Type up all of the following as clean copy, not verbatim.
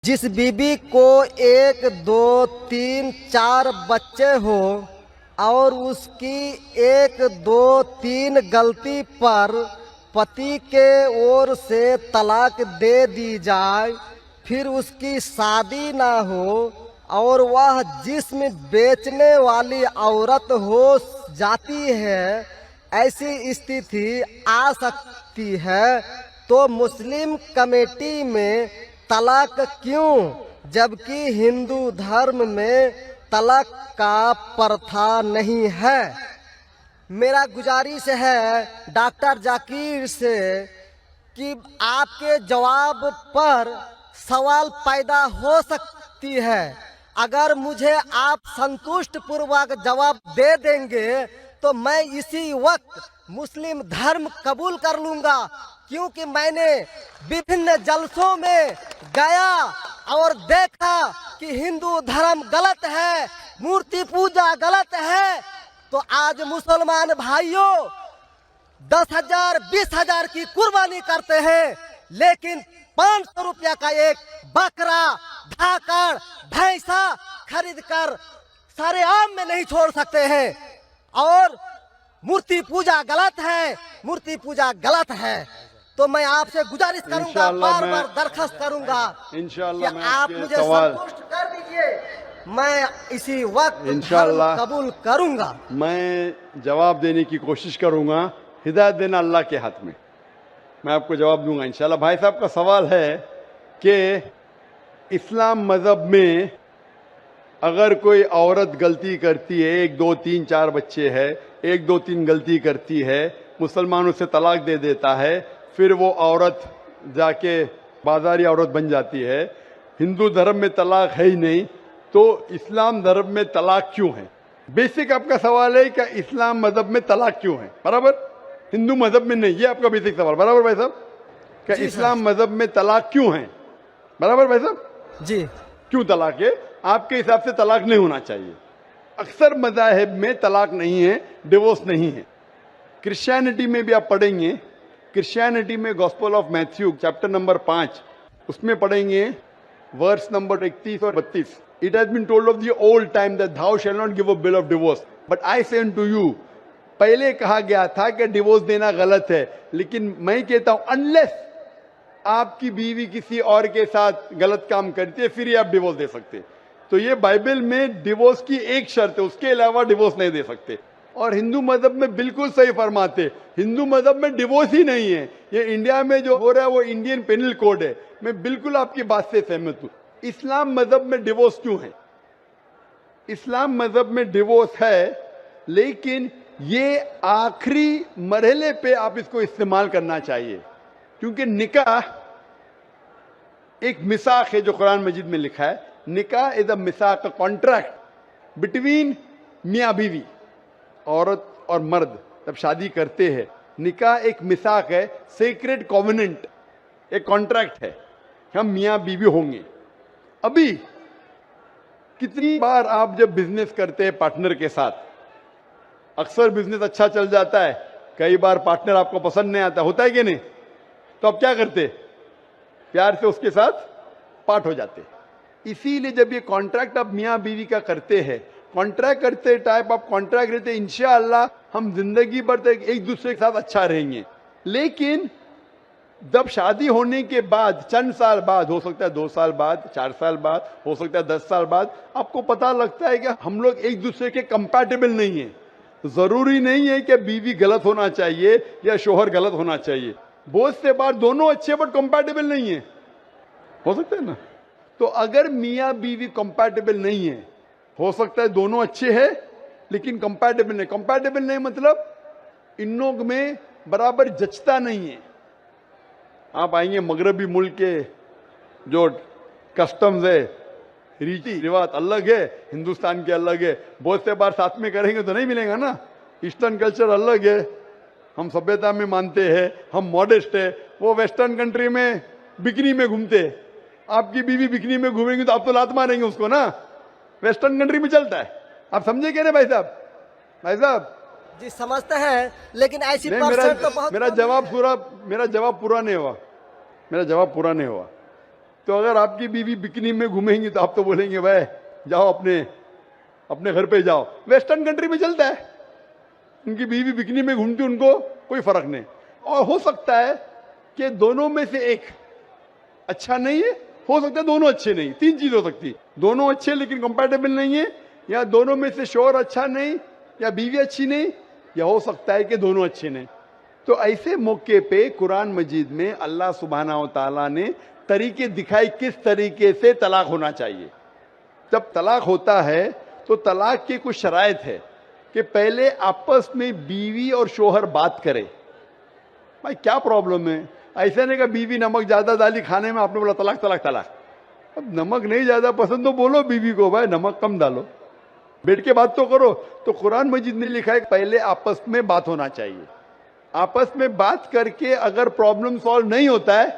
जिस बीबी को एक दो तीन चार बच्चे हो और उसकी एक दो तीन गलती पर पति के ओर से तलाक दे दी जाए, फिर उसकी शादी ना हो और वह जिस्म बेचने वाली औरत हो जाती है, ऐसी स्थिति आ सकती है, तो मुस्लिम कमेटी में तलाक क्यों, जबकि हिंदू धर्म में तलाक का प्रथा नहीं है। मेरा गुजारिश है डॉक्टर जाकिर से कि आपके जवाब पर सवाल पैदा हो सकती है। अगर मुझे आप संतुष्ट पूर्वक जवाब दे देंगे तो मैं इसी वक्त मुस्लिम धर्म कबूल कर लूंगा, क्योंकि मैंने विभिन्न जलसों में गया और देखा कि हिंदू धर्म गलत है, मूर्ति पूजा गलत है। तो आज मुसलमान भाइयों 10,000 20,000 की कुर्बानी करते हैं, लेकिन 500 रुपया का एक बकरा, धाकड़, भैंसा खरीद कर सारे आम में नहीं छोड़ सकते हैं। और मूर्ति पूजा गलत है, मूर्ति पूजा गलत है। तो मैं आपसे गुजारिश करूंगा, बार बार दरखास्त करूंगा कि आप मुझे संतुष्ट कर दीजिए, मैं इसी वक्त इंशाअल्लाह कबूल करूंगा। मैं जवाब देने की कोशिश करूंगा, हिदायत देना अल्लाह के हाथ में, मैं आपको जवाब दूंगा इंशाअल्लाह। भाई साहब का सवाल है कि इस्लाम मज़हब में अगर कोई औरत गलती करती है, 1 2 3 4 बच्चे है, 1 2 3 गलती करती है, मुसलमान उसे तलाक दे देता है, फिर वो औरत जाके बाजारी औरत बन जाती है। हिंदू धर्म में तलाक है ही नहीं, तो इस्लाम धर्म में तलाक क्यों है? बेसिक आपका सवाल है कि इस्लाम मजहब में तलाक क्यों है, बराबर, हिंदू मजहब में नहीं। ये आपका बेसिक सवाल, बराबर भाई साहब? क्या इस्लाम मजहब में तलाक क्यों है, बराबर भाई साहब? जी, क्यों तलाक है? आपके हिसाब से तलाक नहीं होना चाहिए। अक्सर मज़ाहिब में तलाक नहीं है, डिवोर्स नहीं है। क्रिश्चियनिटी में भी आप पढ़ेंगे, क्रिश्चियनिटी में gospel of Matthew chapter number 5 उसमें पढ़ेंगे वर्स नंबर 31 और 32। It has been told of the old time that thou shall not give a bill of divorce but I say unto you। पहले कहा गया था कि डिवोर्स देना गलत है, लेकिन मैं कहता हूं अनलेस आपकी बीवी किसी और के साथ गलत काम करती है, फिर ही आप डिवोर्स दे सकते। तो ये बाइबल में डिवोर्स की एक शर्त है, उसके अलावा डिवोर्स नहीं दे सकते। और हिंदू मजहब में बिल्कुल सही फरमाते, हिंदू मजहब में डिवोर्स ही नहीं है। ये इंडिया में जो हो रहा है वो इंडियन पेनल कोड है। मैं बिल्कुल आपकी बात से सहमत हूं। इस्लाम मजहब में डिवोर्स क्यों है? इस्लाम मजहब में डिवोर्स है, लेकिन ये आखिरी मरहले पे आप इसको इस्तेमाल करना चाहिए, क्योंकि निकाह एक मिसाक है जो कुरान मजीद में लिखा है। निकाह इज अ मिसाक, कॉन्ट्रैक्ट बिटवीन मियाँ बीवी, औरत और मर्द जब शादी करते हैं। निकाह एक मिसाक है, सेक्रेड कॉवेनेंट, एक कॉन्ट्रैक्ट है, हम मियाँ बीवी होंगे। अभी कितनी बार आप जब बिजनेस करते हैं पार्टनर के साथ, अक्सर बिजनेस अच्छा चल जाता है, कई बार पार्टनर आपको पसंद नहीं आता, होता है कि नहीं? तो आप क्या करते? प्यार से उसके साथ पार्ट हो जाते। इसीलिए जब ये कॉन्ट्रैक्ट आप मियाँ बीवी का करते हैं, कॉन्ट्रैक्ट करते टाइप आप कॉन्ट्रैक्ट रहते, इंशाअल्लाह हम जिंदगी भर तक एक दूसरे के साथ अच्छा रहेंगे। लेकिन जब शादी होने के बाद चंद साल बाद, हो सकता है 2 साल बाद, 4 साल बाद, हो सकता है 10 साल बाद, आपको पता लगता है कि हम लोग एक दूसरे के कंपैटिबल नहीं है। जरूरी नहीं है कि बीवी गलत होना चाहिए या शोहर गलत होना चाहिए। बहुत से बार दोनों अच्छे बट कंपैटिबल नहीं है, हो सकता है ना? तो अगर मियाँ बीवी कंपैटिबल नहीं है, हो सकता है दोनों अच्छे हैं लेकिन कंपैटिबल नहीं। कंपैटिबल नहीं मतलब इन लोग में बराबर जचता नहीं है। आप आएंगे मगरबी मुल्क के जो कस्टम्स है, रीति रिवाज अलग है, हिंदुस्तान के अलग है। बहुत से बार साथ में करेंगे तो नहीं मिलेगा ना। ईस्टर्न कल्चर अलग है, हम सभ्यता में मानते हैं, हम मॉडेस्ट है। वो वेस्टर्न कंट्री में बिकनी में घूमते हैं। आपकी बीवी बिकनी में घूमेंगी तो आप तो लात मारेंगे उसको ना, वेस्टर्न कंट्री में चलता है। आप समझे क्या भाई साहब? भाई साहब जी समझते हैं, लेकिन ऐसी नहीं, परसेंट तो बहुत मेरा जवाब पूरा नहीं हुआ। तो अगर आपकी बीवी बिकनी में घूमेंगी तो आप तो बोलेंगे भाई जाओ अपने अपने घर पे जाओ। वेस्टर्न कंट्री में चलता है, उनकी बीवी बिकनी में घूमती, उनको कोई फर्क नहीं। और हो सकता है कि दोनों में से एक अच्छा नहीं है, हो सकता है दोनों अच्छे नहीं, तीन चीज हो सकती है, दोनों अच्छे लेकिन कंपैटिबल नहीं है, या दोनों में से शोहर अच्छा नहीं, या बीवी अच्छी नहीं, या हो सकता है कि दोनों अच्छे नहीं। तो ऐसे मौके पे कुरान मजीद में अल्लाह सुब्हाना व तआला ने तरीके दिखाए किस तरीके से तलाक होना चाहिए। जब तलाक होता है तो तलाक की कुछ शराइत है कि पहले आपस में बीवी और शोहर बात करें, भाई क्या प्रॉब्लम है। ऐसा नहीं कि बीवी नमक ज्यादा डाली खाने में, आपने बोला तलाक तलाक तलाक। अब नमक नहीं ज्यादा पसंद तो बोलो बीवी को भाई नमक कम डालो, बैठ के बात तो करो। तो कुरान मजीद ने लिखा है पहले आपस में बात होना चाहिए। आपस में बात करके अगर प्रॉब्लम सॉल्व नहीं होता है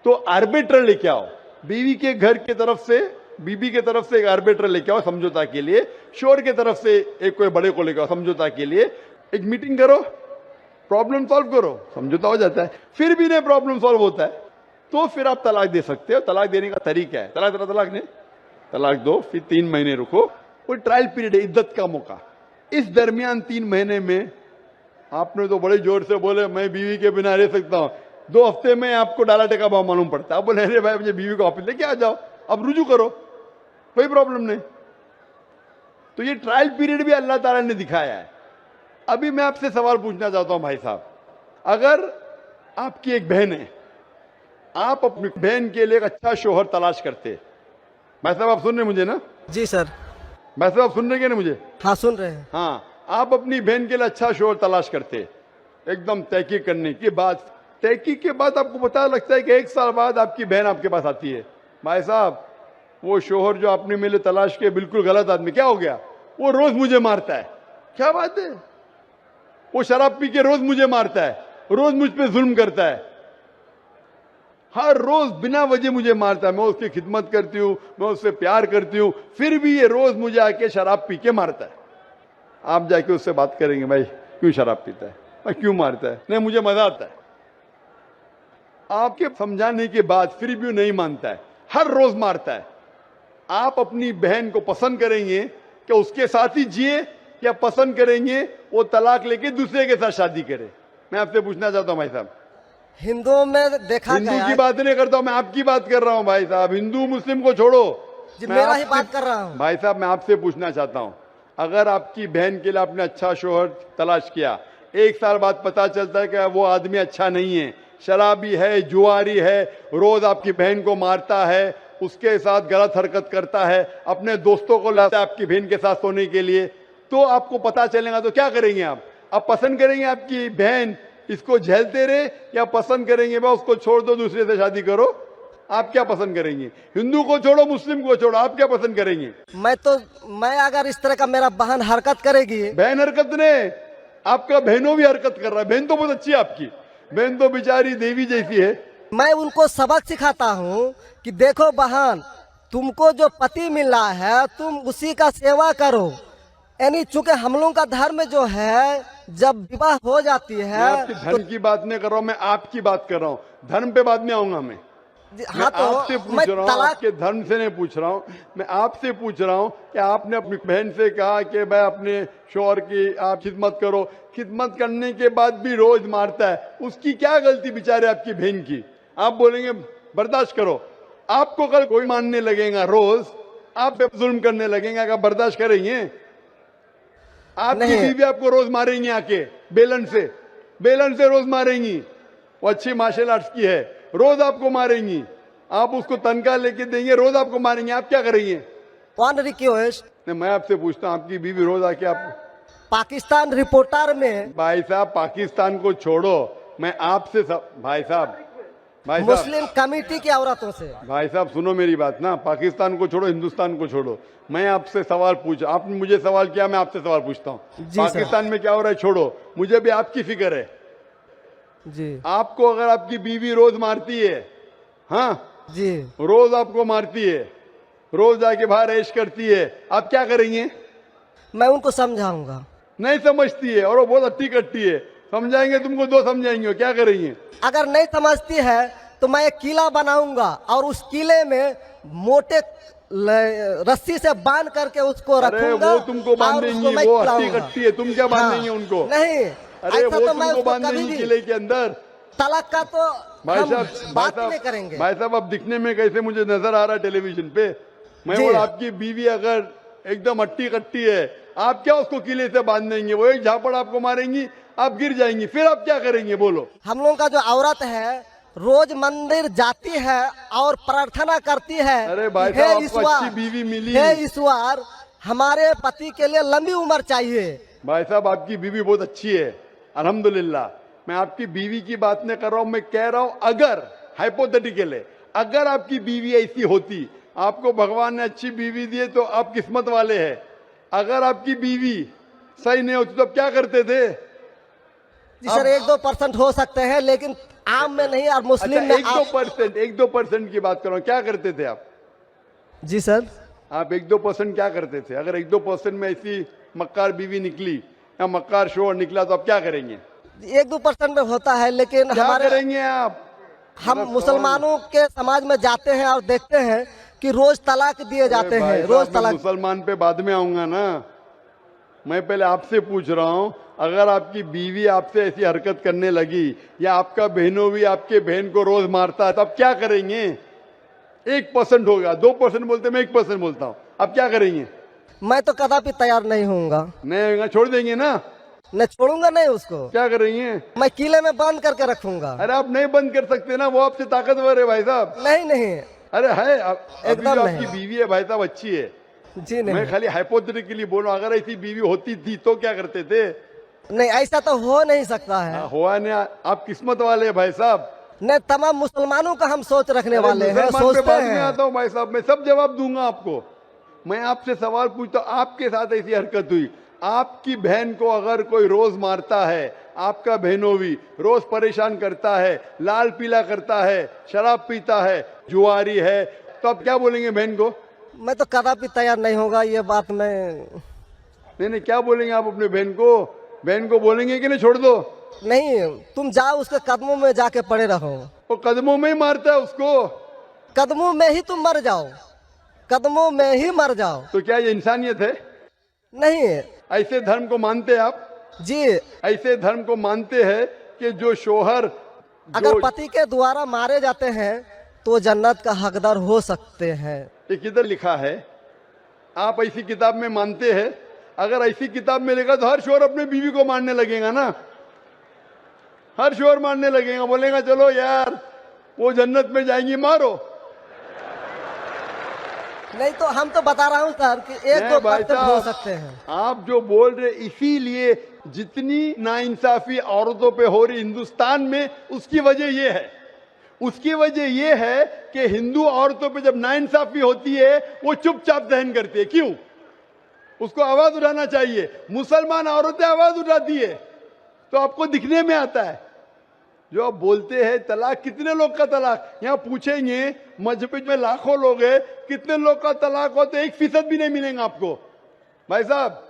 तो आर्बिट्रर लेके आओ, बीवी के घर की तरफ से, बीबी के तरफ से एक आर्बिट्रर लेके आओ समझौता के लिए, शोहर के तरफ से एक कोई बड़े को लेके आओ समझौता के लिए। एक मीटिंग करो, प्रॉब्लम सॉल्व करो, समझौता हो जाता है। फिर भी नहीं प्रॉब्लम सॉल्व होता है तो फिर आप तलाक दे सकते हो। तलाक देने का तरीका है, तलाक नहीं, तलाक दो, फिर 3 महीने रुको, कोई ट्रायल पीरियड है, इद्दत का मौका। इस दरमियान 3 महीने में आपने तो बड़े जोर से बोले मैं बीवी के बिना रह सकता हूं, 2 हफ्ते में आपको डाला टेका भाव मालूम पड़ता है। आप बोले अरे भाई मुझे बीवी को ऑफिस लेके आ जाओ, अब रुजू करो, कोई प्रॉब्लम नहीं। तो ये ट्रायल पीरियड भी अल्लाह ताला ने दिखाया है। अभी मैं आपसे सवाल पूछना चाहता हूं भाई साहब, अगर आपकी एक बहन है, आप अपनी बहन के लिए एक अच्छा शोहर तलाश करते, भाई साहब आप सुन रहे मुझे ना? जी सर। भाई साहब आप सुन रहे क्या ना मुझे? हाँ सुन रहे हैं। हाँ, आप अपनी बहन के लिए अच्छा शोहर तलाश करते, एकदम तहकीक करने के बाद, तहकीक के बाद आपको पता लगता है कि 1 साल बाद आपकी बहन आपके पास आती है, भाई साहब वो शोहर जो आपने मेरे लिए तलाश किया बिल्कुल गलत आदमी, क्या हो गया? वो रोज मुझे मारता है। क्या बात है? वो शराब पी के रोज मुझे मारता है, रोज मुझ पे जुल्म करता है, हर रोज बिना वजह मुझे मारता है। मैं उसकी खिदमत करती हूं, मैं उससे प्यार करती हूं, फिर भी ये रोज मुझे आके शराब पी के मारता है। आप जाके उससे बात करेंगे भाई क्यों शराब पीता है, भाई क्यों मारता है? नहीं मुझे मजा आता है। आपके समझाने के बाद फिर भी नहीं मानता है, हर रोज मारता है। आप अपनी बहन को पसंद करेंगे कि उसके साथ ही जिए, या पसंद करेंगे वो तलाक लेके दूसरे के साथ शादी करे? मैं आपसे पूछना चाहता हूं भाई साहब। हिंदुओं में देखा हिंदू गया की है। बात नहीं करता हूं मैं, आपकी बात कर रहा हूं भाई साहब। हिंदू मुस्लिम को छोड़ो, जी, मैं मेरा ही आपसे- बात कर रहा हूं। भाई साहब मैं आपसे पूछना चाहता हूं, अगर आपकी बहन के लिए आपने अच्छा शोहर तलाश किया, 1 साल बाद पता चलता है कि वो आदमी अच्छा नहीं है, शराबी है, जुआरी है, रोज आपकी बहन को मारता है, उसके साथ गलत हरकत करता है, अपने दोस्तों को लाता है आपकी बहन के साथ सोने के लिए, तो आपको पता चलेगा तो क्या करेंगे आप पसंद करेंगे आपकी बहन इसको झेलते रहे, या पसंद करेंगे भाई उसको छोड़ दो दूसरे से शादी करो? आप क्या पसंद करेंगे? हिंदू को छोड़ो, मुस्लिम को छोड़ो, आप क्या पसंद करेंगे? मैं अगर इस तरह का मेरा बहन हरकत करेगी, बहन हरकत ने, आपका बहनों भी हरकत कर रहा है। बहन तो बहुत अच्छी है आपकी, बहन तो बेचारी देवी जैसी है। मैं उनको सबक सिखाता हूँ कि देखो बहन, तुमको जो पति मिल रहा है तुम उसी का सेवा करो। यानी चूंकि हम लोगों का धर्म जो है, जब विवाह हो जाती मैं है आपकी धर्म की बात नहीं कर रहा हूं, मैं आपकी बात कर रहा हूं। धर्म पे बाद में आऊंगा मैं। हाँ तो आपसे मैं पूछ रहा हूँ, तलाक आपके धर्म से नहीं पूछ रहा हूँ, मैं आपसे पूछ रहा हूँ कि आपने अपनी बहन से कहा कि भाई अपने शोहर की आप खिदमत करो, खिदमत करने के बाद भी रोज मारता है, उसकी क्या गलती बेचारे आपकी बहन की? आप बोलेंगे बर्दाश्त करो, आपको कल कोई मानने लगेगा, रोज आप पे जुल्म करने लगेगा, क्या बर्दाश्त करेंगे? आपकी नहीं। बीवी आपको रोज मारेंगी आके बेलन से रोज मारेंगी। वो अच्छी मार्शल आर्ट्स की है, रोज आपको मारेंगी, आप उसको तनख्वाह लेके देंगे, रोज आपको मारेंगे, आप क्या करेंगे? वन रिक्वेस्ट, मैं आपसे पूछता हूँ, आपकी बीवी रोज आके आप, पाकिस्तान रिपोर्टर में भाई साहब पाकिस्तान को छोड़ो, मैं आपसे भाई साहब मुस्लिम कमेटी की औरतों से, भाई साहब सुनो मेरी बात ना, पाकिस्तान को छोड़ो, हिंदुस्तान को छोड़ो, मैं आपसे सवाल पूछ, आपने मुझे सवाल किया, मैं आपसे सवाल पूछता हूँ। जी पाकिस्तान में क्या हो रहा है छोड़ो, मुझे भी आपकी फिक्र है। जी आपको अगर आपकी बीवी रोज मारती है, हाँ जी, रोज आपको मारती है, रोज आके बाहर ऐश करती है, आप क्या करेंगे? मैं उनको समझाऊंगा। नहीं समझती है और वो बहुत अट्टी कट्टी है, समझाएंगे तुमको, 2 समझाएंगे, क्या करेंगे? अगर नहीं समझती है तो मैं एक किला बनाऊंगा और उस किले में मोटे रस्सी से बांध करके उसको अरे रखूंगा वो तुमको और बांधेंगी, उसको मैं वो हट्टी खिलाऊंगा। कट्टी है, तुम क्या बांधेंगे हाँ, उनको? नहीं, अरे ऐसा वो तो मैं तुमको उसको कभी बांधेंगी भी किले के अंदर। तलाक का तो भाई हम साहब, बात ही नहीं करेंगे। भाई साहब, अब दिखने में कैसे मुझे नजर आ रहा है टेलीविजन पे? मैं जी। बोला आपकी बीवी अगर एकदम हट्टी कट्टी है, आप क्या उसको किले से बांध देंगे? वो एक झापड़ आपको मारेंगी, आप गिर जाएंगी, फिर आप क्या करेंगे बोलो? हम लोगों का जो औरत है रोज मंदिर जाती है और प्रार्थना करती है, अरे भाई हे साहब, आपको ईश्वर, अच्छी बीवी मिली। हे ईश्वर, हमारे पति के लिए लंबी उम्र चाहिए। भाई साहब, आपकी बीवी बहुत अच्छी है, अल्हम्दुलिल्लाह। मैं आपकी बीवी की बात नहीं कर रहा हूं, मैं कह रहा हूं अगर हाइपोथेटिकल है, अगर आपकी बीवी ऐसी होती, आपको भगवान ने अच्छी बीवी दी है तो आप किस्मत वाले हैं। अगर आपकी बीवी सही नहीं होती तो आप क्या करते थे? जी सर, 1-2% हो सकते हैं, लेकिन आम में नहीं और मुस्लिम अच्छा, में आप। 1-2% की बात कर रहा हूं, क्या करते थे आप? जी सर, आप 1-2% क्या करते थे? अगर 1-2% में ऐसी मक्कार बीवी निकली या मक्कार शोहर निकला तो आप क्या करेंगे? 1-2% में होता है, लेकिन क्या हमारे करेंगे आप? हम मुसलमानों के समाज में जाते हैं और देखते हैं कि रोज तलाक दिए जाते अरे भाई हैं, साहब, रोज मैं तलाक। मुसलमान पे बाद में आऊंगा ना। मैं पहले आपसे पूछ रहा हूं, अगर आपकी बीवी आपसे ऐसी हरकत करने लगी या आपका बहनों भी आपके बहन को रोज मारता है तो आप क्या करेंगे? 1% होगा, 2% बोलते, मैं 1% बोलता हूं, आप क्या करेंगे? मैं तो कदापि तैयार नहीं होऊंगा, नहीं होगा, छोड़ देंगे ना? मैं छोड़ूंगा नहीं उसको, क्या करेंगे? मैं किले में बंद करके रखूंगा। अरे आप नहीं बंद कर सकते ना, वो आपसे ताकतवर है भाई साहब। नहीं नहीं, अरे है, अभी एकदम जो नहीं। आपकी बीवी है भाई साहब अच्छी है। जी मैं नहीं, खाली हाइपोथेटिकली बोल रहा हूं, अगर ऐसी बीवी होती थी तो क्या करते थे? नहीं ऐसा तो हो नहीं सकता है। हुआ नहीं, आप किस्मत वाले हैं भाई साहब। नहीं, तमाम मुसलमानों का हम सोच रखने अरे वाले हैं, मुसलमान पे सोचते बाद में हैं। आता हूं भाई साहब, मैं सब जवाब दूंगा आपको। मैं आपसे सवाल पूछता हूं, आपके साथ ऐसी हरकत हुई, आपकी बहन को अगर कोई रोज मारता है, आपका बहनों भी रोज परेशान करता है, लाल पीला करता है, शराब पीता है, जुआरी है, तो आप क्या बोलेंगे बहन को? मैं तो कदापि तैयार नहीं होगा, ये बात मैं। नहीं, क्या बोलेंगे आप अपने बहन को? बहन को बोलेंगे कि नहीं छोड़ दो? नहीं, तुम जाओ उसके कदमों में जाके पड़े रहो, वो कदमों में ही मारता है उसको। कदमों में ही तुम मर जाओ, कदमों में ही मर जाओ। तो क्या ये इंसानियत है? नहीं ऐसे धर्म को मानते हैं आप? जी, ऐसे धर्म को मानते हैं कि जो शोहर अगर पति के द्वारा मारे जाते हैं तो जन्नत का हकदार हो सकते हैं। ये किधर लिखा है? आप ऐसी किताब में मानते हैं? अगर ऐसी किताब में लिखा तो हर शोहर अपने बीवी को मारने लगेगा ना, हर शोहर मारने लगेगा, बोलेगा चलो यार वो जन्नत में जाएंगी, मारो। नहीं तो हम तो बता रहा हूँ सर कि 1-2% हो सकते हैं। आप जो बोल रहे, इसीलिए जितनी नाइंसाफी औरतों पे हो रही हिंदुस्तान में, उसकी वजह ये है, उसकी वजह ये है कि हिंदू औरतों पे जब नाइंसाफी होती है वो चुपचाप सहन करती है। क्यों? उसको आवाज उठाना चाहिए। मुसलमान औरतें आवाज उठाती है तो आपको दिखने में आता है। जो आप बोलते हैं तलाक, कितने लोग का तलाक? यहाँ पूछेंगे मस्जिद में लाखों लोग हैं, कितने लोग का तलाक हो तो 1% भी नहीं मिलेगा आपको। भाई साहब,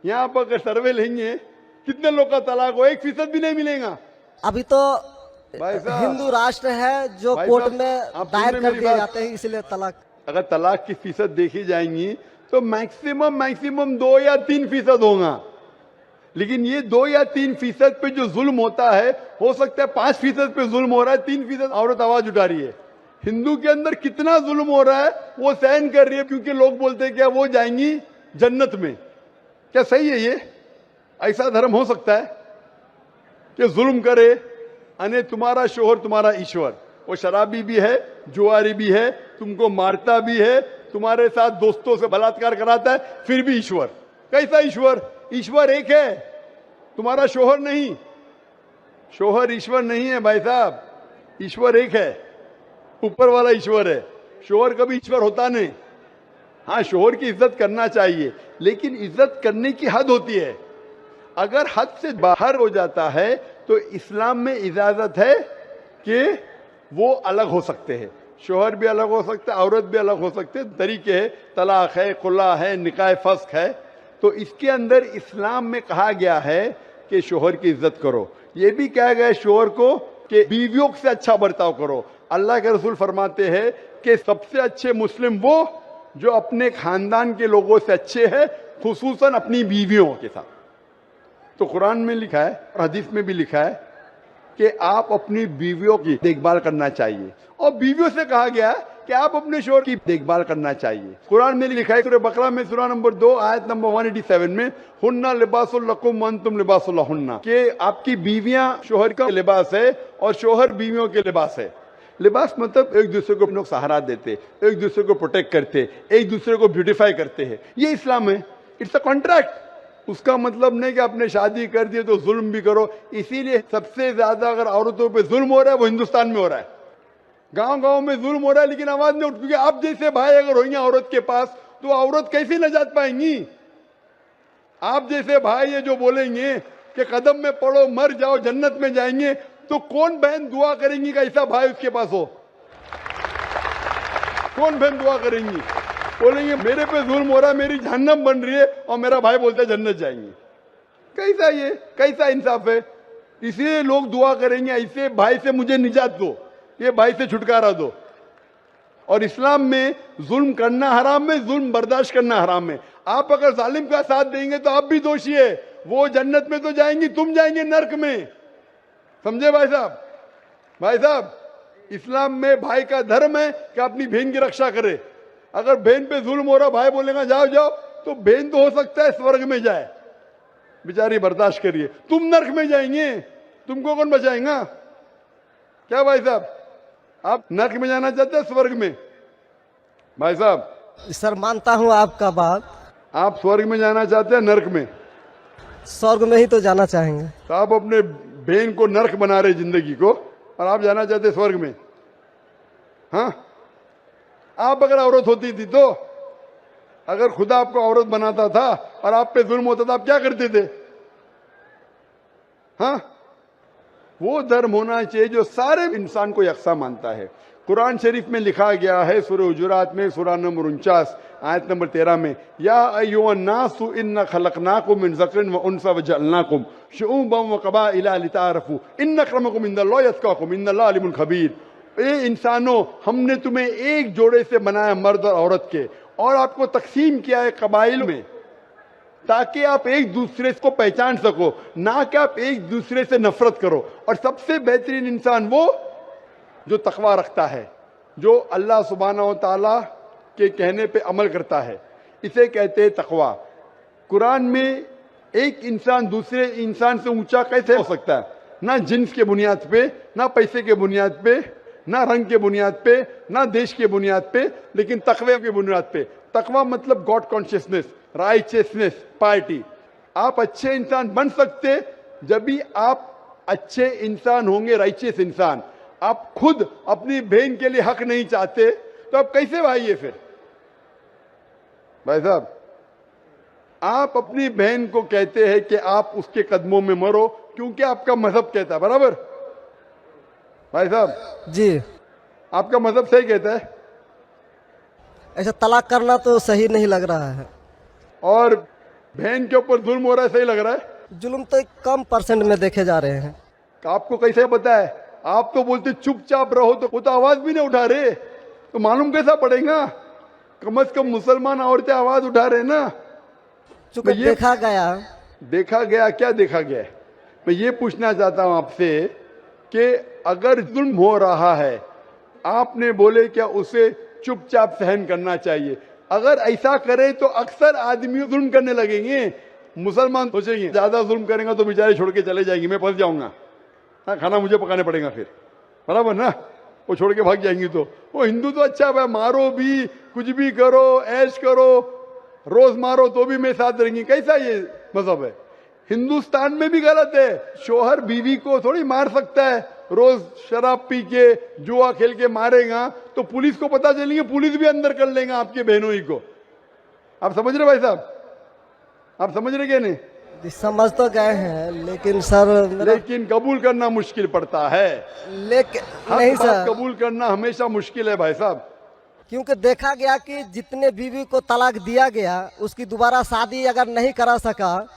यहाँ पर अगर सर्वे लेंगे कितने लोग का तलाक हो, 1% भी नहीं मिलेगा। अभी तो भाई साहब, हिंदू राष्ट्र है जो भाई कोर्ट साहब, में आप दायर सुन रहे कर मेरी दिए बात? जाते हैं, इसलिए तलाक। अगर तलाक की फीसद देखी जाएंगी तो मैक्सिमम 2 या 3% होगा, लेकिन ये 2 या 3% पे जो जुल्म होता है, हो सकता है 5% पे जुल्म हो रहा है, 3% औरत आवाज उठा रही है। हिंदू के अंदर कितना जुल्म हो रहा है वो सहन कर रही है, क्योंकि लोग बोलते हैं क्या वो जाएंगी जन्नत में। क्या सही है ये? ऐसा धर्म हो सकता है कि जुल्म करे? अने तुम्हारा शोहर तुम्हारा ईश्वर, वो शराबी भी है, जुआरी भी है, तुमको मारता भी है, तुम्हारे साथ दोस्तों से बलात्कार कराता है, फिर भी ईश्वर। कैसा ईश्वर? ईश्वर एक है, तुम्हारा शोहर नहीं। शोहर ईश्वर नहीं है भाई साहब, ईश्वर एक है, ऊपर वाला ईश्वर है। शोहर कभी ईश्वर होता नहीं। हाँ, शोहर की इज्जत करना चाहिए, लेकिन इज्जत करने की हद होती है। अगर हद से बाहर हो जाता है तो इस्लाम में इजाजत है कि वो अलग हो सकते हैं। शोहर भी अलग हो सकते हैं, औरत भी अलग हो सकते हैं, तरीके है, तलाक है, खुला है, निकाह फस्क है। तो इसके अंदर इस्लाम में कहा गया है कि शोहर की इज्जत करो। ये भी कहा गया है शोहर को कि बीवियों से अच्छा बर्ताव करो। अल्लाह के रसूल फरमाते हैं कि सबसे अच्छे मुस्लिम वो जो अपने खानदान के लोगों से अच्छे हैं, खुसूसन अपनी बीवियों के साथ। तो कुरान में लिखा है और हदीस में भी लिखा है कि आप अपनी बीवियों की देखभाल करना चाहिए, और बीवियों से कहा गया है कि आप अपने शोहर की देखभाल करना चाहिए। कुरान में लिखा है सूरह बकरा में सूरह नंबर 2 आयत नंबर 187 में, हुन्ना लिबासुल लकुम व अंतुम लिबासुल लहुन्ना, कि आपकी बीवियां शोहर का लिबास है और शोहर बीवियों के लिबास है। लिबास मतलब एक दूसरे को लोग सहारा देते, एक दूसरे को प्रोटेक्ट करते, एक दूसरे को ब्यूटीफाई करते हैं, ये इस्लाम है। It's a contract. उसका मतलब नहीं कि आपने शादी कर दी तो जुल्म भी करो। इसीलिए सबसे ज्यादा अगर औरतों पे जुल्म हो रहा है वो हिंदुस्तान में हो रहा है। गांव गांव में जुल्म हो रहा है लेकिन आवाज नहीं उठ, क्योंकि आप जैसे भाई अगर होंगे औरत के पास तो औरत कैसे नजात पाएंगी। आप जैसे भाई ये जो बोलेंगे कि कदम में पड़ो मर जाओ जन्नत में जाएंगे, तो कौन बहन दुआ करेंगी कि ऐसा भाई उसके पास हो? कौन बहन दुआ करेंगी? बोलेंगे मेरे पे जुल्म हो रहा है, मेरी जहन्नम बन रही है, और मेरा भाई बोलता है जन्नत जाएंगे। कैसा ये, कैसा इंसाफ है? इसलिए लोग दुआ करेंगे ऐसे भाई से मुझे निजात दो, ये भाई से छुटकारा दो। और इस्लाम में जुल्म करना हराम है, जुल्म बर्दाश्त करना हराम है। आप अगर जालिम का साथ देंगे तो आप भी दोषी है। वो जन्नत में तो जाएंगी, तुम जाएंगे नरक में। समझे भाई साहब? भाई साहब, इस्लाम में भाई का धर्म है कि अपनी बहन की रक्षा करे। अगर बहन पे जुल्म हो रहा, भाई बोलेगा जाओ जाओ, तो बहन तो हो सकता है स्वर्ग में जाए, बेचारी बर्दाश्त करिए। तुम नरक में जाएंगे, तुमको कौन बचाएगा? क्या भाई साहब, आप नरक में जाना चाहते हैं स्वर्ग में? भाई साहब, सर मानता हूँ आपका बात। आप स्वर्ग में जाना चाहते हैं नरक में? स्वर्ग में ही तो जाना चाहेंगे। तो आप अपने बहन को नरक बना रहे जिंदगी को, और आप जाना चाहते स्वर्ग में? हाँ, आप अगर औरत होती थी तो, अगर खुदा आपको औरत बनाता था और आप पे जुल्म होता था, आप क्या करते थे? हाँ, वो धर्म होना चाहिए जो सारे इंसान को यकसा मानता है। कुरान शरीफ में लिखा गया है सूरह हुजुरात में सूरह नंबर 49 आयत नंबर 13 में, या अय्युहन्नासु इन्ना खलकनाकुम मिन ज़करिन व उन्सा व जअलनाकुम शुऊबन व क़बाइला लिताअरफू इन्न अक्रमकुम इंदल्लाहि अत्क़ाकुम इन्नल्लाह अलीमुन खबीर। ए इंसानों, हमने तुम्हें एक जोड़े से बनाया मर्द और औरत के, और आपको तकसीम किया है कबाइल में, ताकि आप एक दूसरे को पहचान सको, ना कि आप एक दूसरे से नफरत करो। और सबसे बेहतरीन इंसान वो जो तकवा रखता है, जो अल्लाह सुब्हानहू व तआला के कहने पे अमल करता है, इसे कहते हैं तकवा। कुरान में एक इंसान दूसरे इंसान से ऊंचा कैसे हो सकता है? ना जिन्स के बुनियाद पे, ना पैसे के बुनियाद पे, ना रंग के बुनियाद पे, ना देश के बुनियाद पे, लेकिन तकवे के बुनियाद पे। तकवा मतलब गॉड कॉन्शियसनेस, राइचियसनेस, पार्टी। आप अच्छे इंसान बन सकते जब भी आप अच्छे इंसान होंगे, राइचियस इंसान। आप खुद अपनी बहन के लिए हक नहीं चाहते तो आप कैसे भाई है फिर? भाई साहब, आप अपनी बहन को कहते हैं कि आप उसके कदमों में मरो क्योंकि आपका मजहब कहता है, बराबर? भाई साहब जी, आपका मजहब सही कहता है। ऐसा तलाक करना तो सही नहीं लग रहा है। और बहन के ऊपर जुल्म हो रहा है, सही लग रहा है? जुल्म तो एक कम परसेंट में देखे जा रहे हैं। आपको कैसे पता है? आप तो बोलते चुपचाप रहो, तो वो तो आवाज भी नहीं उठा रहे, तो मालूम कैसा पड़ेगा? कम से कम मुसलमान औरतें आवाज उठा रहे ना। चूंकि देखा गया, क्या देखा गया है? मैं ये पूछना चाहता हूं आपसे कि अगर जुल्म हो रहा है, आपने बोले क्या उसे चुपचाप सहन करना चाहिए? अगर ऐसा करे तो अक्सर आदमी जुल्म करने लगेंगे। मुसलमान सोचेंगे ज्यादा जुल्म करेंगे तो बेचारे छोड़ के चले जाएंगे, मैं फंस जाऊंगा, हाँ खाना मुझे पकाने पड़ेगा फिर, बराबर ना? वो छोड़ के भाग जाएंगी। तो वो हिंदू तो अच्छा है, मारो भी, कुछ भी करो, ऐश करो, रोज मारो तो भी मैं साथ रहेंगी। कैसा ये मजहब है? हिंदुस्तान में भी गलत है। शोहर बीवी को थोड़ी मार सकता है। रोज शराब पी के जुआ खेल के मारेगा तो पुलिस को पता चलेंगे, पुलिस भी अंदर कर लेगा आपके बहनों ही को। आप समझ रहे भाई साहब? आप समझ रहे क्या? नहीं समझ तो गए हैं, लेकिन सर लेकिन कबूल करना मुश्किल पड़ता है। लेकिन नहीं सर, कबूल करना हमेशा मुश्किल है भाई साहब, क्योंकि देखा गया कि जितने बीवी को तलाक दिया गया, उसकी दोबारा शादी अगर नहीं करा सका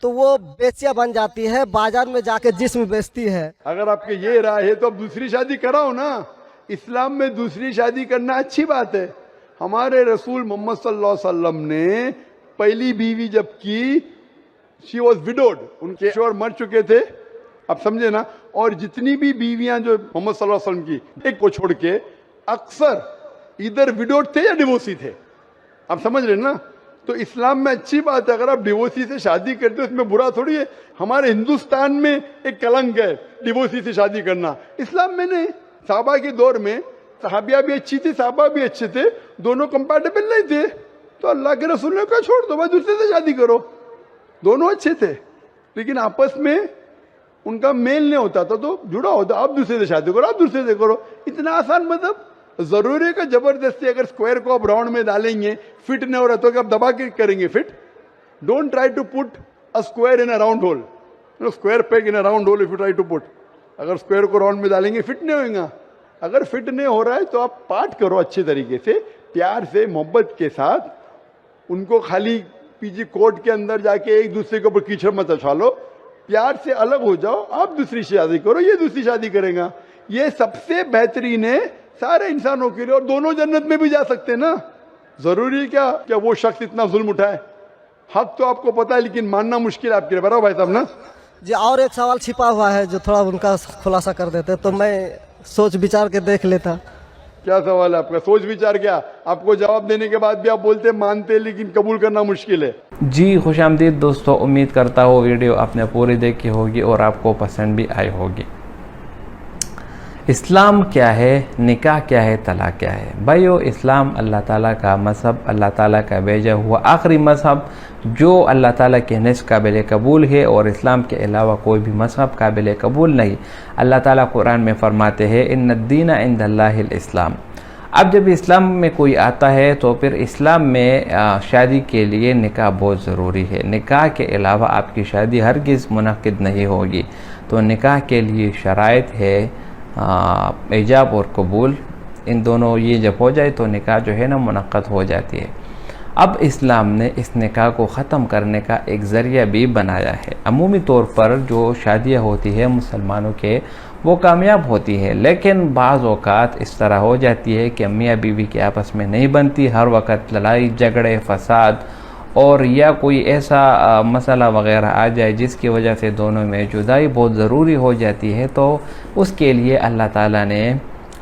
तो वो बेचिया बन जाती है, बाजार में जाके जिस्म बेचती है। अगर आपके ये राय है तो अब दूसरी शादी कराओ ना। इस्लाम में दूसरी शादी करना अच्छी बात है। हमारे रसूल मोहम्मद सल्लल्लाहु अलैहि वसल्लम ने पहली बीवी जब की, शी वॉज विडोड, उनके शोहर मर चुके थे, आप समझे ना। और जितनी भी बीवियां जो मोहम्मद सल्लल्लाहु अलैहि वसल्लम की, एक को छोड़ के अक्सर इधर विडोड थे या डिवोर्सी थे, आप समझ रहे ना। तो इस्लाम में अच्छी बात है, अगर आप डिवोर्सी से शादी करते हो इसमें बुरा थोड़ी है। हमारे हिंदुस्तान में एक कलंक है डिवोर्सी से शादी करना, इस्लाम में नहीं। साहबा के दौर में सहाबिया भी अच्छी थी, साहबा भी अच्छे थे, दोनों कंपैटिबल नहीं थे, तो अल्लाह के रसूल ने कहा छोड़ दो भाई, दूसरे से शादी करो, दोनों अच्छे थे, लेकिन आपस में उनका मेल नहीं होता था, तो जुड़ा होता, आप दूसरे से शादी करो, आप दूसरे से करो। इतना आसान मतलब जरूरी है कि जबरदस्ती अगर स्क्वायर को आप राउंड में डालेंगे, फिट नहीं हो रहा तो क्या आप दबा के करेंगे fit? Don't try to put a square in a round hole, square peg in a round hole if you try to put. अगर स्क्वायर को राउंड में डालेंगे फिट नहीं होगा। अगर फिट नहीं हो रहा है तो आप पार्ट करो अच्छे तरीके से, प्यार से, मोहब्बत के साथ। उनको खाली पीजी कोर्ट के अंदर जाके एक दूसरे के ऊपर कीचड़ मत उछालो, प्यार से अलग हो जाओ, आप दूसरी शादी करो, ये दूसरी शादी करेगा। ये सबसे बेहतरीन है सारे इंसानों के लिए, और दोनों जन्नत में भी जा सकते हैं ना। जरूरी क्या वो शख्स इतना जुल्म उठाए? हक तो आपको पता है लेकिन मानना मुश्किल है आपके लिए, बराबर भाई साहब ना जी। और एक सवाल छिपा हुआ है जो थोड़ा उनका खुलासा कर देते तो मैं सोच विचार के देख लेता। क्या सवाल है आपका? सोच विचार क्या? आपको जवाब देने के बाद भी आप बोलते मानते लेकिन कबूल करना मुश्किल है। जी खुशामदीद दोस्तों, उम्मीद करता हूँ वीडियो आपने पूरी देखी होगी और आपको पसंद भी आई होगी। इस्लाम क्या है, निकाह क्या है, तलाक क्या है? भाइयों, इस्लाम अल्लाह ताला का मज़हब, अल्लाह ताला का भेजा हुआ आखिरी मज़हब जो अल्लाह ताला के नज़्द काबिल कबूल है, और इस्लाम के अलावा कोई भी मज़हब काबिल कबूल नहीं। अल्लाह ताला कुरान में फरमाते हैं इन्नद्दीन इंदल्लाहिल इस्लाम। अब जब इस्लाम में कोई आता है तो फिर इस्लाम में शादी के लिए निकाह बहुत ज़रूरी है। निकाह के अलावा आपकी शादी हरगिज़ मुनक़िद नहीं होगी। तो निकाह के लिए शराइत है इजाब और कबूल, इन दोनों ये जब हो जाए तो निकाह जो है ना मुनक़्क़द हो जाती है। अब इस्लाम ने इस निकाह को ख़त्म करने का एक ज़रिया भी बनाया है। अमूमी तौर पर जो शादियाँ होती है मुसलमानों के वो कामयाब होती है, लेकिन बाज़ औक़ात इस तरह हो जाती है कि मियाँ बीवी के आपस में नहीं बनती, हर वक्त लड़ाई झगड़े फसाद और या कोई ऐसा मसला वग़ैरह आ जाए जिसकी वजह से दोनों में जुदाई बहुत ज़रूरी हो जाती है। तो उसके लिए अल्लाह ताला ने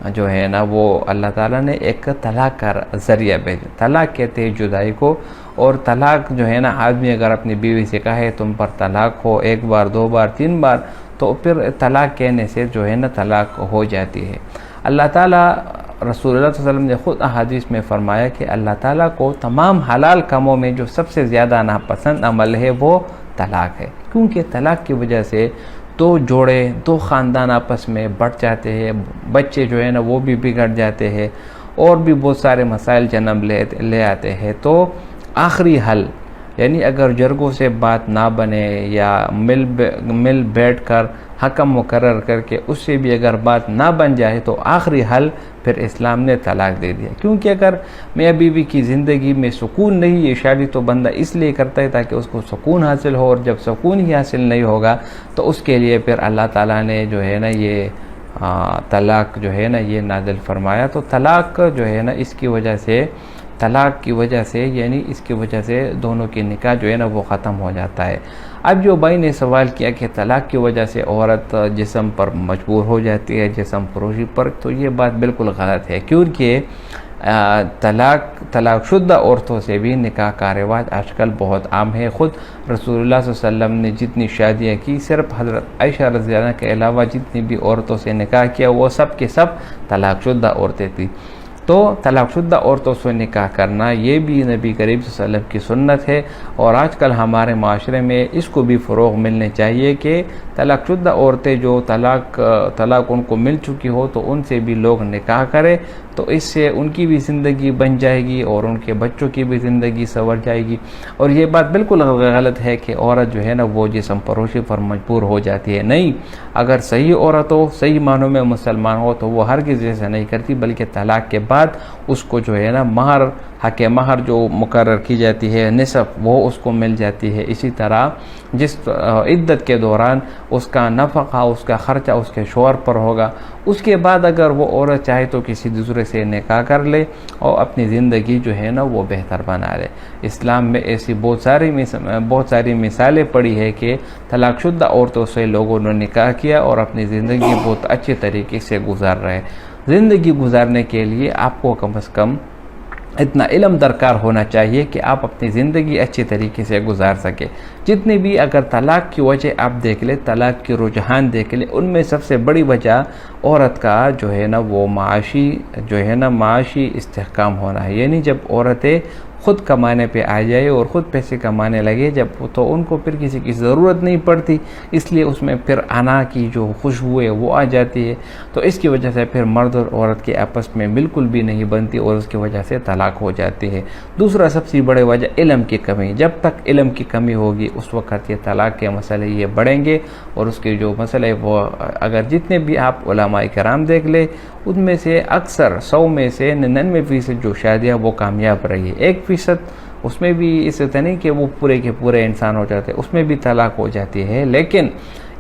जो है ना वो अल्लाह ताला ने एक तलाक का ज़रिया भेजा। तलाक कहते हैं जुदाई को, और तलाक जो है ना आदमी अगर अपनी बीवी से कहे तुम पर तलाक हो 1 बार 2 बार 3 बार, तो फिर तलाक कहने से जो है ना तलाक हो जाती है। अल्लाह ताला रसूलुल्लाह सल्लल्लाहु अलैहि वसल्लम ने ख़ुद अहादीस में फ़रमाया कि अल्लाह ताला को तमाम हलाल कामों में जो सबसे ज़्यादा नापसंद अमल है वो तलाक है, क्योंकि तलाक की वजह से दो जोड़े, दो ख़ानदान आपस में बढ़ जाते हैं, बच्चे जो है ना वो भी बिगड़ जाते हैं और भी बहुत सारे मसाइल जन्म ले आते हैं। तो आखिरी हल यानी अगर जरगों से बात ना बने या मिल बैठ कर हकम मुकर्रर करके उससे भी अगर बात ना बन जाए तो आखिरी हल फिर इस्लाम ने तलाक दे दिया। क्योंकि अगर मियाँ बीवी की ज़िंदगी में सुकून नहीं है, शादी तो बंदा इसलिए करता है ताकि उसको सुकून हासिल हो, और जब सुकून ही हासिल नहीं होगा तो उसके लिए फिर अल्लाह ताला ने जो है ना ये तलाक जो है ना ये नाज़िल फरमाया। तो तलाक जो है ना इसकी वजह से, तलाक की वजह से यानी इसकी वजह से दोनों की निकाह जो है ना वो ख़त्म हो जाता है। अब जो भाई ने सवाल किया कि तलाक की वजह से औरत जिस्म पर मजबूर हो जाती है, जिस्म फरोशी पर, तो ये बात बिल्कुल गलत है। क्योंकि तलाकशुदा औरतों से भी निकाह का रिवाज आजकल बहुत आम है। ख़ुद रसूलुल्लाह सल्लल्लाहु अलैहि वसल्लम ने जितनी शादियाँ की, सिर्फ हज़रत आयशा रज़ियल्लाहु अन्हा के अलावा जितनी भी औरतों से निकाह किया वो सब के सब तलाकशुदा औरतें थी। तो तलाकशुदा औरतों से निकाह करना ये भी नबी करीम सल्लल्लाहु अलैहि वसल्लम की सुन्नत है, और आजकल हमारे माशरे में इसको भी फ़रोग़ मिलने चाहिए कि तलाकशुदा औरतें जो तलाक उनको मिल चुकी हो तो उनसे भी लोग निकाह करें, तो इससे उनकी भी ज़िंदगी बन जाएगी और उनके बच्चों की भी ज़िंदगी संवर जाएगी। और ये बात बिल्कुल गलत है कि औरत जो है ना वो जिस्म फरोशी पर मजबूर हो जाती है। नहीं, अगर सही औरत हो, सही मानों में मुसलमान हो तो वो हरगिज़ ऐसा नहीं करती, बल्कि तलाक के बाद उसको जो है ना महर हक़ महर जो मुकर्रर की जाती है निसफ़ वो उसको मिल जाती है। इसी तरह जिस इद्दत के दौरान उसका नफ़क़ा, उसका ख़र्चा उसके शौहर पर होगा। उसके बाद अगर वो औरत चाहे तो किसी दूसरे से निकाह कर ले और अपनी ज़िंदगी जो है ना वो बेहतर बना ले। इस्लाम में ऐसी बहुत सारी मिसालें पड़ी है कि तलाक़शुदा औरतों से लोगों ने निकाह किया और अपनी ज़िंदगी बहुत अच्छे तरीके से गुजार रहे। ज़िंदगी गुजारने के लिए आपको कम से कम इतना इल्म दरकार होना चाहिए कि आप अपनी ज़िंदगी अच्छे तरीके से गुजार सके। जितनी भी अगर तलाक़ की वजह आप देख ले, तलाक़ के रुझान देख ले, उनमें सबसे बड़ी वजह औरत का जो है ना वो माशी इस्तेहकाम होना है। यानी जब औरतें ख़ुद कमाने पे आ जाए और ख़ुद पैसे कमाने लगे जब, तो उनको फिर किसी की ज़रूरत नहीं पड़ती, इसलिए उसमें फिर अना की जो खुशबू है वो आ जाती है। तो इसकी वजह से फिर मर्द और औरत के आपस में बिल्कुल भी नहीं बनती और उसकी वजह से तलाक़ हो जाती है। दूसरा सबसे बड़ी वजह इल्म की कमी। जब तक इल्म की कमी होगी उस वक़्त ये तलाक़ के मसले ये बढ़ेंगे और उसके जो मसले वो अगर जितने भी आप उलमाए किराम देख ले उनमें से अक्सर 100 में से 99% जो शादियाँ वो कामयाब रही है। 1% उसमें भी इस तरह नहीं कि वो पूरे के पूरे इंसान हो जाते, उसमें भी तलाक़ हो जाती है। लेकिन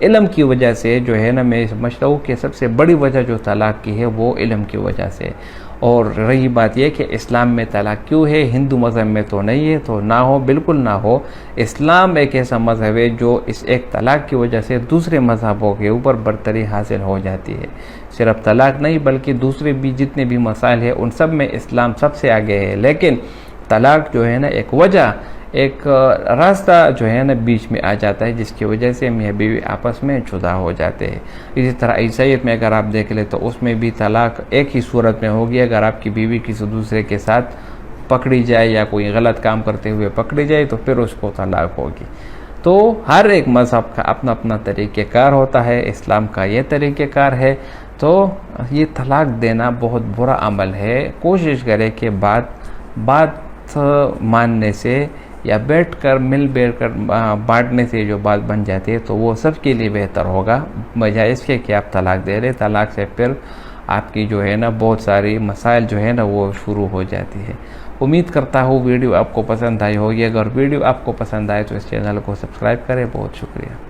इल्म की वजह से जो है ना मैं समझता हूँ कि सबसे बड़ी वजह जो तलाक़ की है वो इल्म की वजह से। और रही बात यह कि इस्लाम में तलाक़ क्यों है, हिंदू मज़हब में तो नहीं है, तो ना हो, बिल्कुल ना हो। इस्लाम एक ऐसा मज़हब है जो इस एक तलाक़ की वजह से दूसरे मज़हबों के ऊपर बरतरी हासिल हो जाती है। सिर्फ तलाक़ नहीं बल्कि दूसरे भी जितने भी मसाइल हैं उन सब में इस्लाम सबसे आगे है। लेकिन तलाक़ जो है ना एक वजह, एक रास्ता जो है ना बीच में आ जाता है जिसकी वजह से मियाँ बीवी आपस में जुदा हो जाते हैं। इसी तरह ईसाईयत में अगर आप देख ले तो उसमें भी तलाक़ एक ही सूरत में होगी, अगर आपकी बीवी किसी दूसरे के साथ पकड़ी जाए या कोई गलत काम करते हुए पकड़ी जाए तो फिर उसको तलाक़ होगी। तो हर एक मज़हब का अपना अपना तरीक़ेकार होता है, इस्लाम का ये तरीक़ेकार है। तो ये तलाक़ देना बहुत बुरा अमल है। कोशिश करें कि बात मानने से या बैठकर बांटने से जो बात बन जाती है तो वो सबके लिए बेहतर होगा, बजाय इसके कि आप तलाक़ दे रहे। तलाक़ से फिर आपकी जो है ना बहुत सारी मसाइल जो है ना वो शुरू हो जाती है। उम्मीद करता हूँ वीडियो आपको पसंद आई होगी। अगर वीडियो आपको पसंद आए तो इस चैनल को सब्सक्राइब करें। बहुत शुक्रिया।